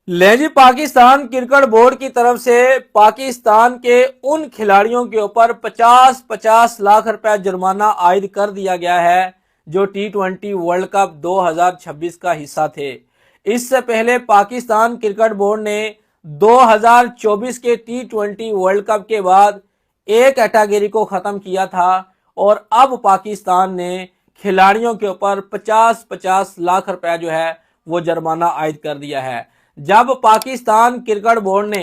ले जी, Pakistan cricket board की तरफ से पाकिस्तान के उन खिलाड़ियों के ऊपर 50-50 लाख रुपए जुर्माना आयद कर दिया गया है जो टी20 वर्ल्ड कप 2026 का हिस्सा थे। इससे पहले पाकिस्तान क्रिकेट बोर्ड ने 2024 के टी20 वर्ल्ड कप के बाद एक कैटेगरी को खत्म किया था और अब पाकिस्तान ने खिलाड़ियों के ऊपर 50-50 लाख रुपए जो है वो जुर्माना आयद कर दिया है। जब पाकिस्तान क्रिकेट बोर्ड ने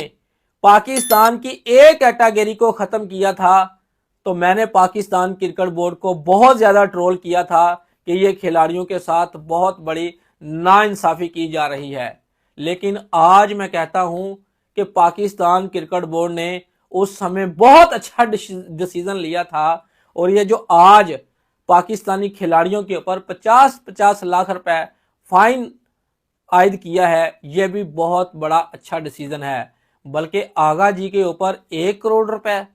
पाकिस्तान की एक कैटेगरी को खत्म किया था तो मैंने पाकिस्तान क्रिकेट बोर्ड को बहुत ज्यादा ट्रोल किया था कि ये खिलाड़ियों के साथ बहुत बड़ी नाइंसाफी की जा रही है। लेकिन आज मैं कहता हूं कि पाकिस्तान क्रिकेट बोर्ड ने उस समय बहुत अच्छा डिसीजन लिया था और ये जो आज पाकिस्तानी खिलाड़ियों के ऊपर 50-50 लाख रुपए फाइन आयद किया है, यह भी बहुत बड़ा अच्छा डिसीजन है। बल्कि आगा जी के ऊपर 1 करोड़ रुपए,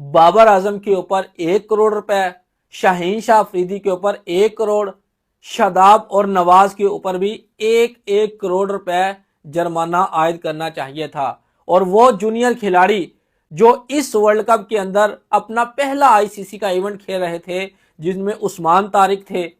बाबर आजम के ऊपर 1 करोड़ रुपए, शाहीन शाह अफरीदी के ऊपर 1 करोड़, शादाब और नवाज के ऊपर भी 1-1 करोड़ रुपए जुर्माना आयद करना चाहिए था। और वो जूनियर खिलाड़ी जो इस वर्ल्ड कप के अंदर अपना पहला आईसीसी का इवेंट खेल रहे थे, जिनमें उस्मान तारिक थे,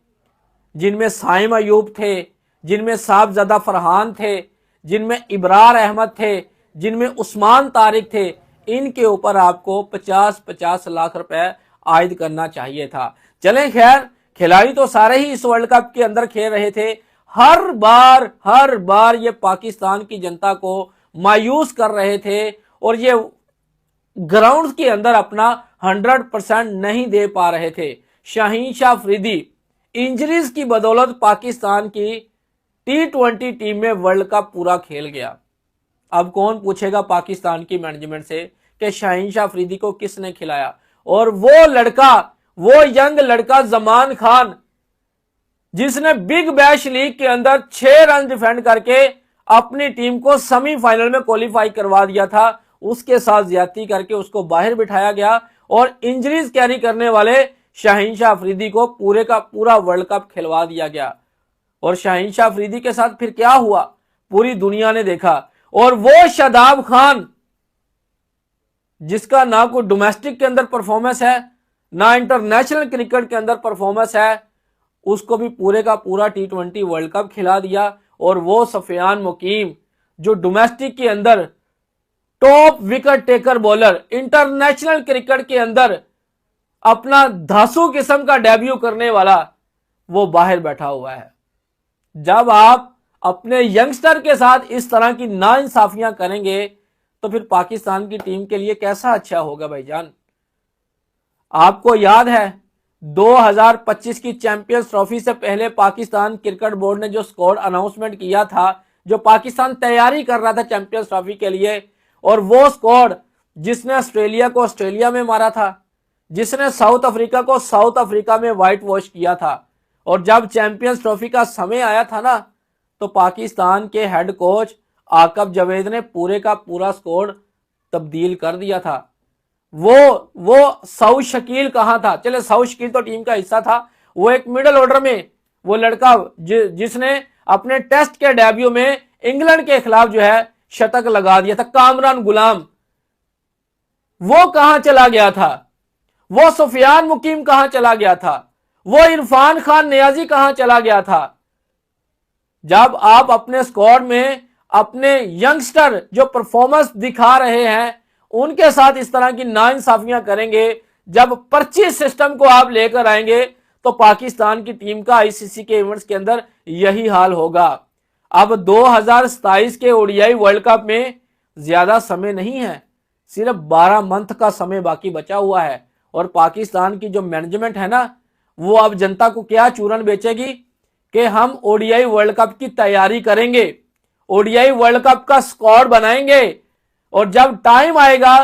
जिनमें साइम अयूब थे, जिनमें साहबजादा फरहान थे, जिनमें इब्रार अहमद थे, जिनमें उस्मान तारिक थे, इनके ऊपर आपको 50-50 लाख रुपए आयद करना चाहिए था। चलें खैर, खिलाड़ी तो सारे ही इस वर्ल्ड कप के अंदर खेल रहे थे। हर बार ये पाकिस्तान की जनता को मायूस कर रहे थे और ये ग्राउंड के अंदर अपना 100% नहीं दे पा रहे थे। शाहीन शाह अफरीदी इंजरीज की बदौलत पाकिस्तान की टी20 टीम में वर्ल्ड कप पूरा खेल गया। अब कौन पूछेगा पाकिस्तान की मैनेजमेंट से कि शाहीन शाह अफरीदी को किसने खिलाया। और वो लड़का, वो यंग लड़का जमान खान, जिसने बिग बैश लीग के अंदर 6 रन डिफेंड करके अपनी टीम को सेमीफाइनल में क्वालिफाई करवा दिया था, उसके साथ ज्यादती करके उसको बाहर बिठाया गया और इंजरीज कैरी करने वाले शाहीन शाह अफरीदी को पूरे का पूरा वर्ल्ड कप खिलवा दिया गया। और शाहीन शाह अफरीदी के साथ फिर क्या हुआ पूरी दुनिया ने देखा। और वो शादाब खान, जिसका ना कोई डोमेस्टिक के अंदर परफॉर्मेंस है ना इंटरनेशनल क्रिकेट के अंदर परफॉर्मेंस है, उसको भी पूरे का पूरा टी20 वर्ल्ड कप खिला दिया। और वो सफियान मुकीम, जो डोमेस्टिक के अंदर top wicket taker bowler, international cricket के अंदर अपना धांसू किस्म का डेब्यू करने वाला, वो बाहर बैठा हुआ है। जब आप अपने यंगस्टर के साथ इस तरह की नाइंसाफियां करेंगे तो फिर पाकिस्तान की टीम के लिए कैसा अच्छा होगा भाईजान। आपको याद है 2025 की चैंपियंस ट्रॉफी से पहले पाकिस्तान क्रिकेट बोर्ड ने जो स्क्वाड अनाउंसमेंट किया था, जो पाकिस्तान तैयारी कर रहा था चैंपियंस ट्रॉफी के लिए, और वो स्क्वाड जिसने ऑस्ट्रेलिया को ऑस्ट्रेलिया में मारा था, जिसने साउथ अफ्रीका को साउथ अफ्रीका में व्हाइट वॉश किया था, और जब चैंपियंस ट्रॉफी का समय आया था ना, तो पाकिस्तान के हेड कोच आकब जावेद ने पूरे का पूरा स्क्वाड तब्दील कर दिया था। वो सऊद शकील कहां था? चले, सऊद शकील तो टीम का हिस्सा था। वो एक मिडिल ऑर्डर में वो लड़का जिसने अपने टेस्ट के डेब्यू में इंग्लैंड के खिलाफ जो है शतक लगा दिया था, कामरान गुलाम, वो कहां चला गया था? वो सुफियान मुकीम कहां चला गया था? वो इरफान खान नियाजी कहां चला गया था? जब आप अपने स्क्वाड में अपने यंगस्टर जो परफॉर्मेंस दिखा रहे हैं उनके साथ इस तरह की नाइंसाफियां करेंगे, जब पर्ची सिस्टम को आप लेकर आएंगे, तो पाकिस्तान की टीम का आईसीसी के इवेंट्स के अंदर यही हाल होगा। अब 2027 के ओडीआई वर्ल्ड कप में ज्यादा समय नहीं है, सिर्फ 12 मंथ का समय बाकी बचा हुआ है। और पाकिस्तान की जो मैनेजमेंट है ना, वो अब जनता को क्या चूरन बेचेगी कि हम ओडीआई वर्ल्ड कप की तैयारी करेंगे, ओडीआई वर्ल्ड कप का स्क्वाड बनाएंगे, और जब टाइम आएगा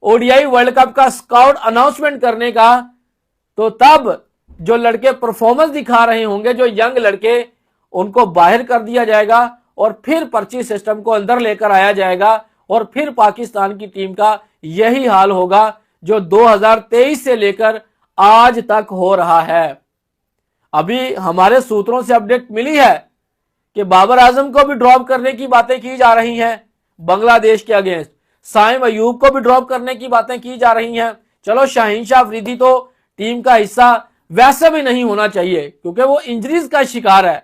ओडीआई वर्ल्ड कप का स्क्वाड अनाउंसमेंट करने का, तो तब जो लड़के परफॉर्मेंस दिखा रहे होंगे, जो यंग लड़के, उनको बाहर कर दिया जाएगा और फिर पर्ची सिस्टम को अंदर लेकर आया जाएगा। और फिर पाकिस्तान की टीम का यही हाल होगा जो 2023 से लेकर आज तक हो रहा है। अभी हमारे सूत्रों से अपडेट मिली है कि बाबर आजम को भी ड्रॉप करने की बातें की जा रही हैं बांग्लादेश के अगेंस्ट, साइम अयूब को भी ड्रॉप करने की बातें की जा रही हैं। चलो शाहीन शाह अफरीदी तो टीम का हिस्सा वैसे भी नहीं होना चाहिए क्योंकि वो इंजरीज का शिकार है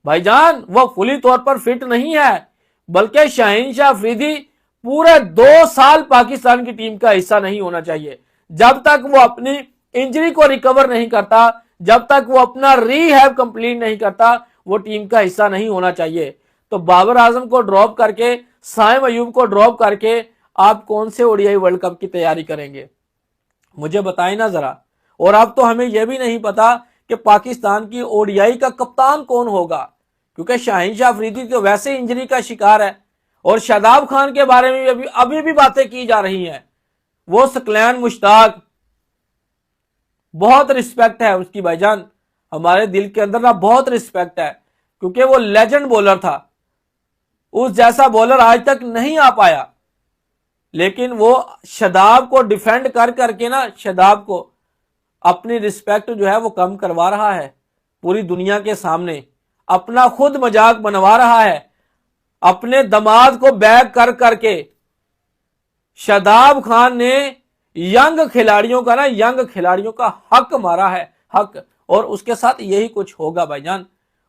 भाईजान, वो फुली तौर पर फिट नहीं है, बल्कि शाहीन शाह अफरीदी पूरे 2 साल पाकिस्तान की टीम का हिस्सा नहीं होना चाहिए। जब तक वो अपनी इंजरी को रिकवर नहीं करता, जब तक वो अपना रीहैब कंप्लीट नहीं करता, वो टीम का हिस्सा नहीं होना चाहिए। तो बाबर आजम को ड्रॉप करके, साइम अयूब को ड्रॉप करके आप कौन से ओडीआई वर्ल्ड कप की तैयारी करेंगे, मुझे बताएं ना जरा। और अब तो हमें यह भी नहीं पता कि पाकिस्तान की ओडीआई का कप्तान कौन होगा, क्योंकि शाहीन शाह अफरीदी तो वैसे इंजरी का शिकार है और शादाब खान के बारे में अभी भी बातें की जा रही हैं। वो सकलैन मुश्ताक, बहुत रिस्पेक्ट है उसकी भाईजान, हमारे दिल के अंदर ना बहुत रिस्पेक्ट है, क्योंकि वो लेजेंड बॉलर था। उस जैसा बॉलर आज तक नहीं आ पाया, लेकिन वो शादाब को डिफेंड कर करके ना, शादाब को अपनी रिस्पेक्ट जो है वो कम करवा रहा है पूरी दुनिया के सामने, अपना खुद मजाक बनवा रहा है, अपने दामाद को बैक कर करके। शादाब खान ने यंग खिलाड़ियों का हक मारा है, हक, और उसके साथ यही कुछ होगा भाईजान,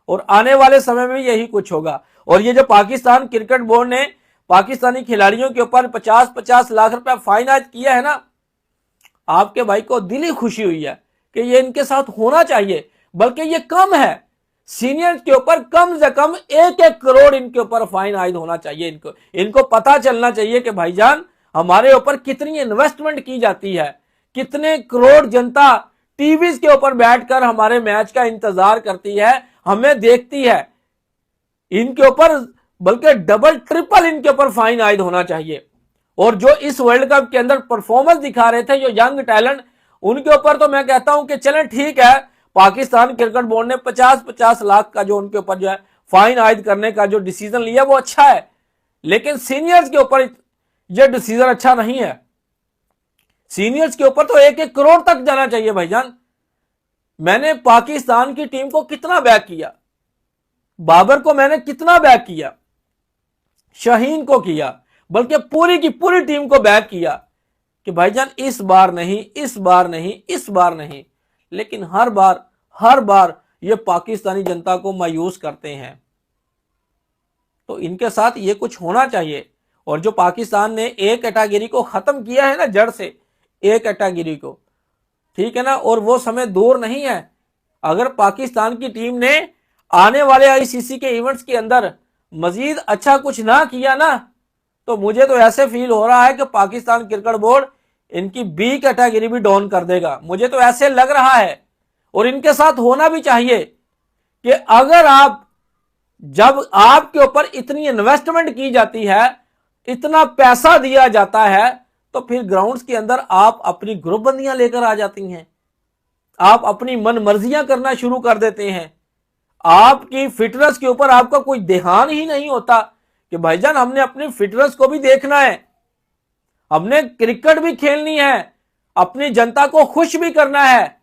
और आने वाले समय में यही कुछ होगा। और ये जो पाकिस्तान क्रिकेट बोर्ड ने पाकिस्तानी खिलाड़ियों के ऊपर 50-50 लाख रुपए फाइन आज किया है ना, आपके भाई को दिली खुशी हुई है कि ये इनके साथ होना चाहिए, बल्कि ये कम है। सीनियर के ऊपर कम से कम 1-1 करोड़ इनके ऊपर फाइन आयद होना चाहिए। इनको पता चलना चाहिए कि भाईजान हमारे ऊपर कितनी इन्वेस्टमेंट की जाती है, कितने करोड़ जनता टीवी के ऊपर बैठकर हमारे मैच का इंतजार करती है, हमें देखती है। इनके ऊपर बल्कि डबल ट्रिपल इनके ऊपर फाइन आयद होना चाहिए। और जो इस वर्ल्ड कप के अंदर परफॉर्मेंस दिखा रहे थे, जो यंग टैलेंट, उनके ऊपर तो मैं कहता हूं कि चलें ठीक है, पाकिस्तान क्रिकेट बोर्ड ने 50-50 लाख का जो उनके ऊपर जो है फाइन आयद करने का जो डिसीजन लिया वो अच्छा है, लेकिन सीनियर्स के ऊपर यह डिसीजन अच्छा नहीं है। सीनियर्स के ऊपर तो 1-1 करोड़ तक जाना चाहिए भाईजान। मैंने पाकिस्तान की टीम को कितना बैक किया, बाबर को मैंने कितना बैक किया, शाहीन को किया, बल्कि पूरी की पूरी टीम को बैक किया कि भाईजान इस बार नहीं, इस बार नहीं, इस बार नहीं, लेकिन हर बार ये पाकिस्तानी जनता को मायूस करते हैं। तो इनके साथ ये कुछ होना चाहिए। और जो पाकिस्तान ने ए कैटेगरी को खत्म किया है ना, जड़ से ए कैटेगरी को, ठीक है ना, और वो समय दूर नहीं है। अगर पाकिस्तान की टीम ने आने वाले आईसीसी के इवेंट्स के अंदर मजीद अच्छा कुछ ना किया ना, तो मुझे तो ऐसे फील हो रहा है कि पाकिस्तान क्रिकेट बोर्ड इनकी बी कैटेगरी भी डाउन कर देगा, मुझे तो ऐसे लग रहा है। और इनके साथ होना भी चाहिए कि अगर जब आपके ऊपर इतनी इन्वेस्टमेंट की जाती है, इतना पैसा दिया जाता है, तो फिर ग्राउंड्स के अंदर आप अपनी ग्रुपबंदियां लेकर आ जाती हैं, आप अपनी मन मर्जियां करना शुरू कर देते हैं। आपकी फिटनेस के ऊपर आपका कोई ध्यान ही नहीं होता कि भाईजान हमने अपनी फिटनेस को भी देखना है, हमने क्रिकेट भी खेलनी है, अपनी जनता को खुश भी करना है।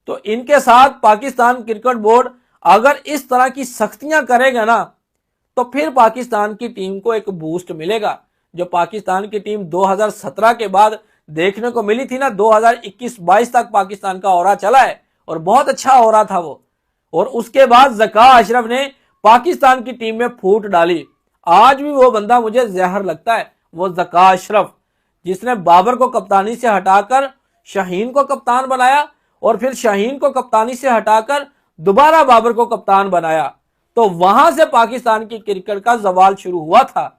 तो इनके साथ पाकिस्तान क्रिकेट बोर्ड अगर इस तरह की सख्तियां करेगा ना, तो फिर पाकिस्तान की टीम को एक बूस्ट मिलेगा। जो पाकिस्तान की टीम 2017 के बाद देखने को मिली थी ना, 2021-22 तक पाकिस्तान का औरा चला है और बहुत अच्छा औरा था वो। और उसके बाद ज़का अशरफ ने पाकिस्तान की टीम में फूट डाली। आज भी वो बंदा मुझे जहर लगता है, वो ज़का अशरफ, जिसने बाबर को कप्तानी से हटाकर शाहीन को कप्तान बनाया और फिर शाहीन को कप्तानी से हटाकर दोबारा बाबर को कप्तान बनाया। तो वहां से पाकिस्तान की क्रिकेट का जवाल शुरू हुआ था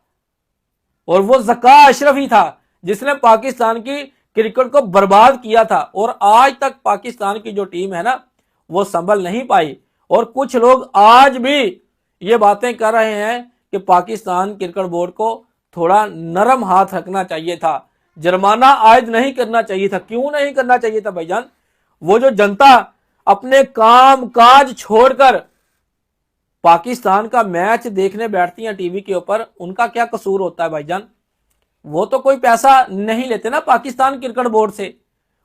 और वो ज़का अशरफ ही था जिसने पाकिस्तान की क्रिकेट को बर्बाद किया था। और आज तक पाकिस्तान की जो टीम है ना, वो संभल नहीं पाई। और कुछ लोग आज भी ये बातें कर रहे हैं कि पाकिस्तान क्रिकेट बोर्ड को थोड़ा नरम हाथ रखना चाहिए था, जुर्माना आयद नहीं करना चाहिए था। क्यों नहीं करना चाहिए था भाईजान? वो जो जनता अपने काम काज छोड़कर पाकिस्तान का मैच देखने बैठती है टीवी के ऊपर, उनका क्या कसूर होता है भाईजान? वो तो कोई पैसा नहीं लेते ना पाकिस्तान क्रिकेट बोर्ड से,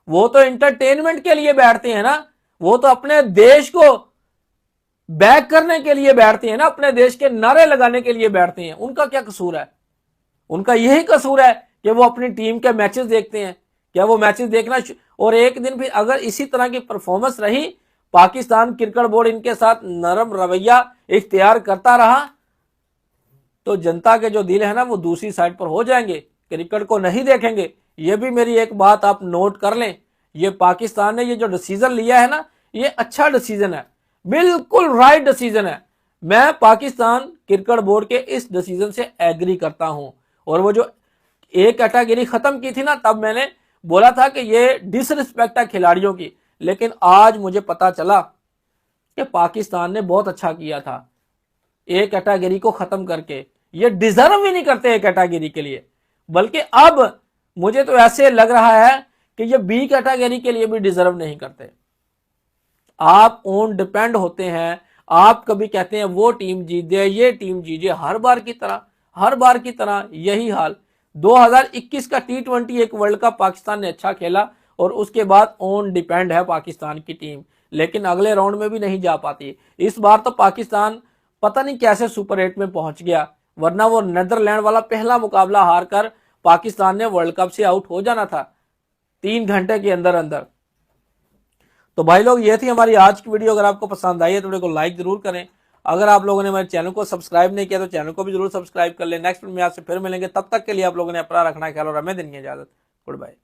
वो तो एंटरटेनमेंट के लिए बैठते हैं ना, वो तो अपने देश को बैक करने के लिए बैठते हैं ना, अपने देश के नारे लगाने के लिए बैठते हैं, उनका क्या कसूर है? उनका यही कसूर है कि वो अपनी टीम के मैचेस देखते हैं। क्या वो मैचेस देखना और एक दिन फिर अगर इसी तरह की परफॉर्मेंस रही, पाकिस्तान क्रिकेट बोर्ड इनके साथ नरम रवैया इख्तियार करता रहा, तो जनता के जो दिल है ना वो दूसरी साइड पर हो जाएंगे, क्रिकेट को नहीं देखेंगे। ये भी मेरी एक बात आप नोट कर लें, ये पाकिस्तान ने ये जो डिसीजन लिया है ना, ये अच्छा डिसीजन है, बिल्कुल राइट डिसीजन है। मैं पाकिस्तान क्रिकेट बोर्ड के इस डिसीजन से एग्री करता हूं। और वो जो एक कैटेगरी खत्म की थी ना, तब मैंने बोला था कि ये डिसरिस्पेक्ट है खिलाड़ियों की, लेकिन आज मुझे पता चला कि पाकिस्तान ने बहुत अच्छा किया था ए कैटेगरी को खत्म करके। ये डिजर्व ही नहीं करते ए कैटेगरी के लिए, बल्कि अब मुझे तो ऐसे लग रहा है कि ये बी कैटेगरी के लिए भी डिजर्व नहीं करते। आप ऑन डिपेंड होते हैं, आप कभी कहते हैं वो टीम जीत जाए, ये टीम जीत जाए, हर बार की तरह यही हाल। 2021 का T20 एक वर्ल्ड कप पाकिस्तान ने अच्छा खेला और उसके बाद ऑन डिपेंड है पाकिस्तान की टीम, लेकिन अगले राउंड में भी नहीं जा पाती। इस बार तो पाकिस्तान पता नहीं कैसे सुपर 8 में पहुंच गया, वरना वो नीदरलैंड वाला पहला मुकाबला हारकर पाकिस्तान ने वर्ल्ड कप से आउट हो जाना था 3 घंटे के अंदर अंदर। तो भाई लोग, ये थी हमारी आज की वीडियो। अगर आपको पसंद आई है तो वीडियो को लाइक जरूर करें। अगर आप लोगों ने हमारे चैनल को सब्सक्राइब नहीं किया तो चैनल को भी जरूर सब्सक्राइब कर लें। नेक्स्ट वीडियो में आपसे फिर मिलेंगे, तब तक के लिए आप लोगों ने अपना रखना ख्याल और हमें देनी इजाजत। Good bye.